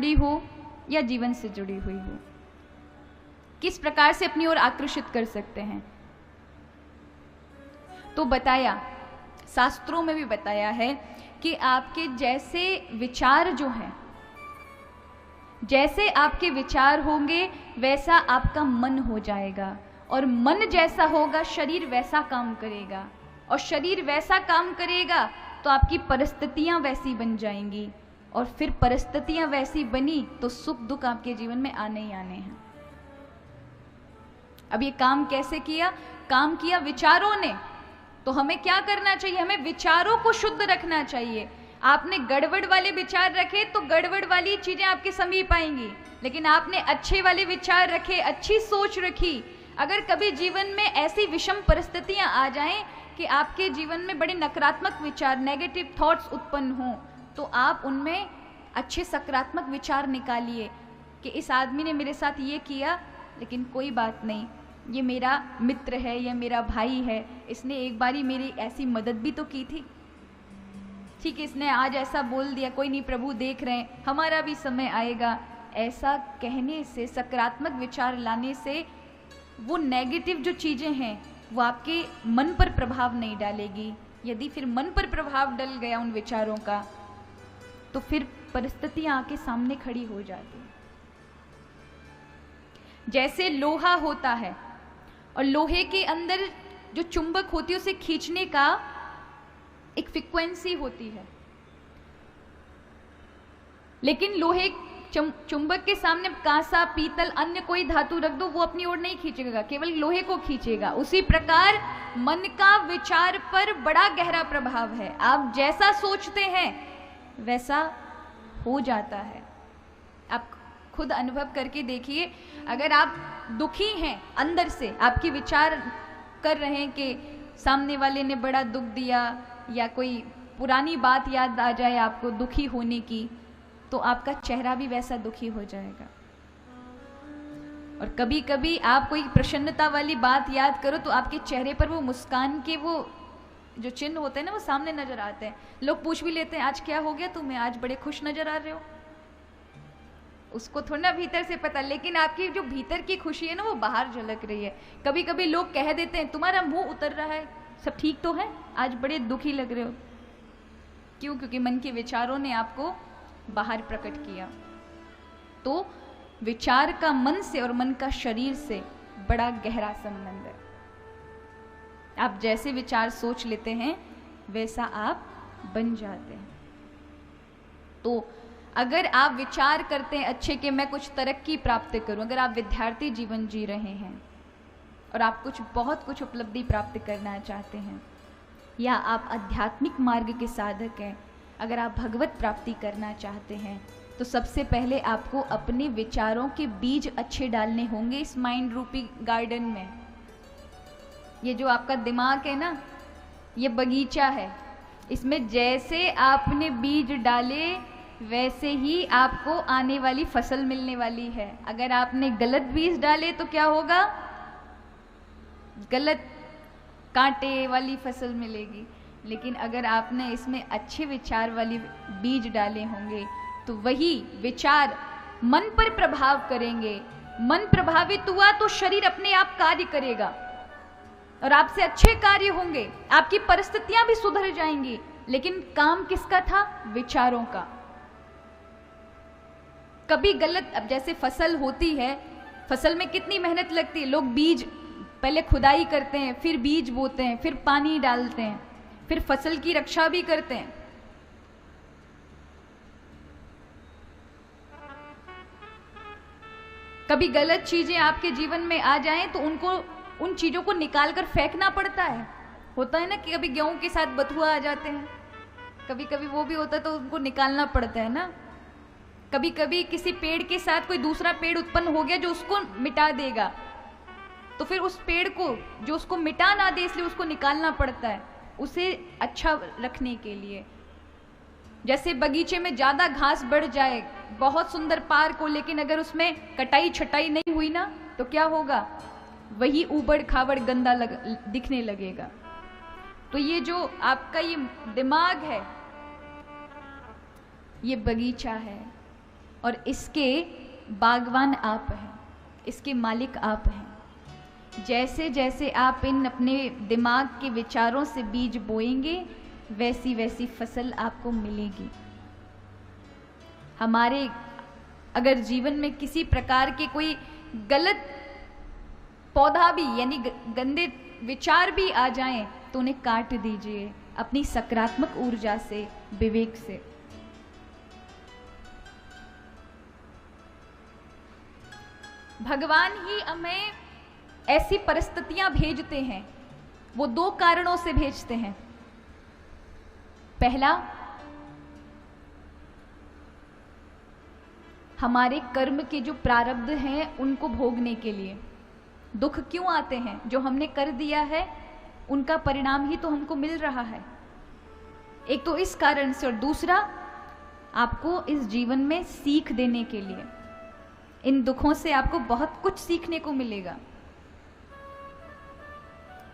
जुड़ी हो या जीवन से जुड़ी हुई हो, किस प्रकार से अपनी ओर आकर्षित कर सकते हैं। तो बताया, शास्त्रों में भी बताया है कि आपके जैसे विचार जो हैं, जैसे आपके विचार होंगे वैसा आपका मन हो जाएगा, और मन जैसा होगा शरीर वैसा काम करेगा, और शरीर वैसा काम करेगा तो आपकी परिस्थितियां वैसी बन जाएंगी, और फिर परिस्थितियां वैसी बनी तो सुख दुख आपके जीवन में आने ही आने हैं। अब ये काम कैसे किया? काम किया विचारों ने। तो हमें क्या करना चाहिए? हमें विचारों को शुद्ध रखना चाहिए। आपने गड़बड़ वाले विचार रखे तो गड़बड़ वाली चीजें आपके समीप आएंगी, लेकिन आपने अच्छे वाले विचार रखे, अच्छी सोच रखी, अगर कभी जीवन में ऐसी विषम परिस्थितियां आ जाएं कि आपके जीवन में बड़े नकारात्मक विचार, नेगेटिव थॉट्स उत्पन्न हों, तो आप उनमें अच्छे सकारात्मक विचार निकालिए कि इस आदमी ने मेरे साथ ये किया, लेकिन कोई बात नहीं, ये मेरा मित्र है, ये मेरा भाई है, इसने एक बारी मेरी ऐसी मदद भी तो की थी, ठीक है, इसने आज ऐसा बोल दिया, कोई नहीं, प्रभु देख रहे हैं, हमारा भी समय आएगा। ऐसा कहने से, सकारात्मक विचार लाने से वो नेगेटिव जो चीज़ें हैं वो आपके मन पर प्रभाव नहीं डालेगी। यदि फिर मन पर प्रभाव डल गया उन विचारों का, तो फिर परिस्थितियां आके सामने खड़ी हो जाती। जैसे लोहा होता है और लोहे के अंदर जो चुंबक होती है उसे खींचने का एक फ्रीक्वेंसी होती है, लेकिन लोहे चुंबक के सामने कांसा, पीतल, अन्य कोई धातु रख दो, वो अपनी ओर नहीं खींचेगा, केवल लोहे को खींचेगा। उसी प्रकार मन का विचार पर बड़ा गहरा प्रभाव है। आप जैसा सोचते हैं वैसा हो जाता है। आप खुद अनुभव करके देखिए, अगर आप दुखी हैं अंदर से, आपके विचार कर रहे हैं कि सामने वाले ने बड़ा दुख दिया, या कोई पुरानी बात याद आ जाए आपको दुखी होने की, तो आपका चेहरा भी वैसा दुखी हो जाएगा। और कभी कभी आप कोई प्रसन्नता वाली बात याद करो तो आपके चेहरे पर वो मुस्कान के वो जो चिन्ह होते हैं ना, वो सामने नजर आते हैं। लोग पूछ भी लेते हैं, आज क्या हो गया तुम्हें, आज बड़े खुश नजर आ रहे हो। उसको थोड़ा भीतर से पता, लेकिन आपकी जो भीतर की खुशी है ना वो बाहर झलक रही है। कभी कभी लोग कह देते हैं, तुम्हारा मुंह उतर रहा है, सब ठीक तो है, आज बड़े दुखी लग रहे हो। क्यों? क्योंकि मन के विचारों ने आपको बाहर प्रकट किया। तो विचार का मन से और मन का शरीर से बड़ा गहरा संबंध है। आप जैसे विचार सोच लेते हैं वैसा आप बन जाते हैं। तो अगर आप विचार करते हैं अच्छे कि मैं कुछ तरक्की प्राप्त करूं, अगर आप विद्यार्थी जीवन जी रहे हैं और आप बहुत कुछ उपलब्धि प्राप्त करना चाहते हैं, या आप आध्यात्मिक मार्ग के साधक हैं, अगर आप भगवत प्राप्ति करना चाहते हैं, तो सबसे पहले आपको अपने विचारों के बीज अच्छे डालने होंगे इस माइंड रूपी गार्डन में। ये जो आपका दिमाग है ना, ये बगीचा है, इसमें जैसे आपने बीज डाले वैसे ही आपको आने वाली फसल मिलने वाली है। अगर आपने गलत बीज डाले तो क्या होगा? गलत कांटे वाली फसल मिलेगी। लेकिन अगर आपने इसमें अच्छे विचार वाले बीज डाले होंगे तो वही विचार मन पर प्रभाव करेंगे। मन प्रभावित हुआ तो शरीर अपने आप कार्य करेगा और आपसे अच्छे कार्य होंगे, आपकी परिस्थितियां भी सुधर जाएंगी। लेकिन काम किसका था? विचारों का। कभी गलत, अब जैसे फसल होती है, फसल में कितनी मेहनत लगती है। लोग बीज पहले खुदाई करते हैं, फिर बीज बोते हैं, फिर पानी डालते हैं, फिर फसल की रक्षा भी करते हैं। कभी गलत चीजें आपके जीवन में आ जाएं तो उन चीजों को निकालकर फेंकना पड़ता है। होता है ना कि कभी गेहूं के साथ बथुआ आ जाते हैं, कभी कभी वो भी होता है तो उनको निकालना पड़ता है ना। कभी कभी किसी पेड़ के साथ कोई दूसरा पेड़ उत्पन्न हो गया जो उसको मिटा देगा, तो फिर उस पेड़ को जो उसको मिटा ना दे इसलिए उसको निकालना पड़ता है, उसे अच्छा रखने के लिए। जैसे बगीचे में ज्यादा घास बढ़ जाए, बहुत सुंदर पार्क हो, लेकिन अगर उसमें कटाई छटाई नहीं हुई ना तो क्या होगा? वही ऊबड़ खाबड़ गंदा दिखने लगेगा। तो ये जो आपका ये दिमाग है, ये बगीचा है, और इसके बागवान आप हैं, इसके मालिक आप हैं। जैसे जैसे आप इन अपने दिमाग के विचारों से बीज बोएंगे, वैसी वैसी फसल आपको मिलेगी। हमारे अगर जीवन में किसी प्रकार के कोई गलत पौधा भी यानी गंदे विचार भी आ जाएं, तो उन्हें काट दीजिए अपनी सकारात्मक ऊर्जा से, विवेक से। भगवान ही हमें ऐसी परिस्थितियां भेजते हैं, वो दो कारणों से भेजते हैं। पहला, हमारे कर्म के जो प्रारब्ध हैं उनको भोगने के लिए। दुख क्यों आते हैं? जो हमने कर दिया है उनका परिणाम ही तो हमको मिल रहा है। एक तो इस कारण से, और दूसरा आपको इस जीवन में सीख देने के लिए। इन दुखों से आपको बहुत कुछ सीखने को मिलेगा।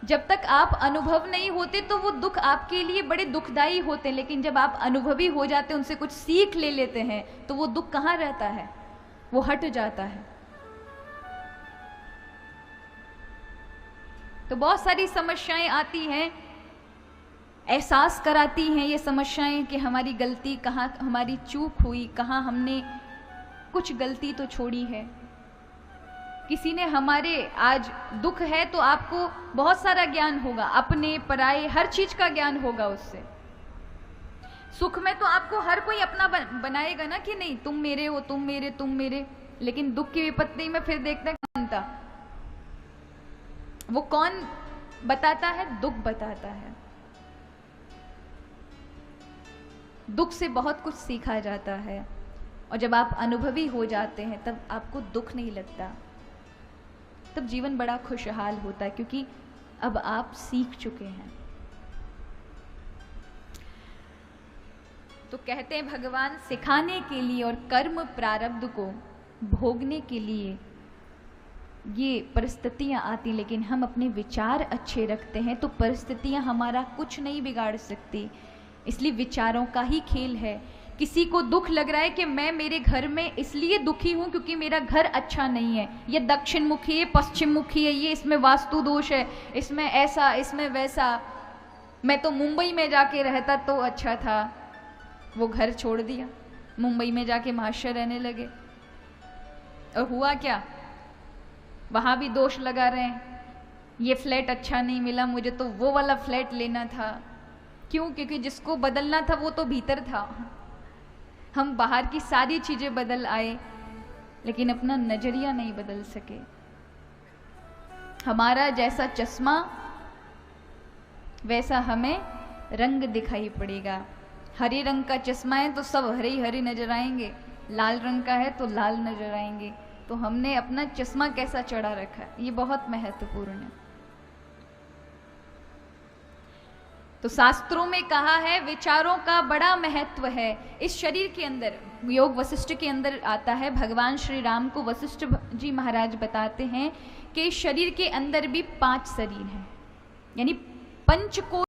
जब तक आप अनुभव नहीं होते तो वो दुख आपके लिए बड़े दुखदायी होते हैं, लेकिन जब आप अनुभवी हो जाते हैं, उनसे कुछ सीख ले लेते हैं, तो वो दुख कहाँ रहता है, वो हट जाता है। तो बहुत सारी समस्याएं आती हैं, एहसास कराती हैं ये समस्याएं कि हमारी गलती कहाँ, हमारी चूक हुई कहाँ, हमने कुछ गलती तो छोड़ी है। किसी ने हमारे, आज दुख है तो आपको बहुत सारा ज्ञान होगा, अपने पराये हर चीज का ज्ञान होगा उससे। सुख में तो आपको हर कोई अपना बनाएगा ना कि नहीं, तुम मेरे हो, तुम मेरे, तुम मेरे। लेकिन दुख की विपत्ति में फिर देखते हैं कौन था, वो कौन बताता है? दुख बताता है। दुख से बहुत कुछ सीखा जाता है, और जब आप अनुभवी हो जाते हैं तब आपको दुख नहीं लगता, तब जीवन बड़ा खुशहाल होता है, क्योंकि अब आप सीख चुके हैं। तो कहते हैं भगवान सिखाने के लिए और कर्म प्रारब्ध को भोगने के लिए ये परिस्थितियां आती, लेकिन हम अपने विचार अच्छे रखते हैं तो परिस्थितियां हमारा कुछ नहीं बिगाड़ सकती। इसलिए विचारों का ही खेल है। किसी को दुख लग रहा है कि मैं मेरे घर में इसलिए दुखी हूं क्योंकि मेरा घर अच्छा नहीं है, ये दक्षिण मुखी है, पश्चिम मुखी है, ये इसमें वास्तु दोष है, इसमें ऐसा, इसमें वैसा, मैं तो मुंबई में जाके रहता तो अच्छा था। वो घर छोड़ दिया, मुंबई में जाके महाशय रहने लगे, और हुआ क्या? वहां भी दोष लगा रहे हैं, ये फ्लैट अच्छा नहीं मिला मुझे, तो वो वाला फ्लैट लेना था। क्यों? क्योंकि जिसको बदलना था वो तो भीतर था। हम बाहर की सारी चीजें बदल आए, लेकिन अपना नजरिया नहीं बदल सके। हमारा जैसा चश्मा वैसा हमें रंग दिखाई पड़ेगा। हरे रंग का चश्मा है तो सब हरे ही हरे नजर आएंगे, लाल रंग का है तो लाल नजर आएंगे। तो हमने अपना चश्मा कैसा चढ़ा रखा है, ये बहुत महत्वपूर्ण है। तो शास्त्रों में कहा है विचारों का बड़ा महत्व है। इस शरीर के अंदर, योग वशिष्ठ के अंदर आता है, भगवान श्री राम को वशिष्ठ जी महाराज बताते हैं कि इस शरीर के अंदर भी 5 शरीर हैं, यानी पंचकोश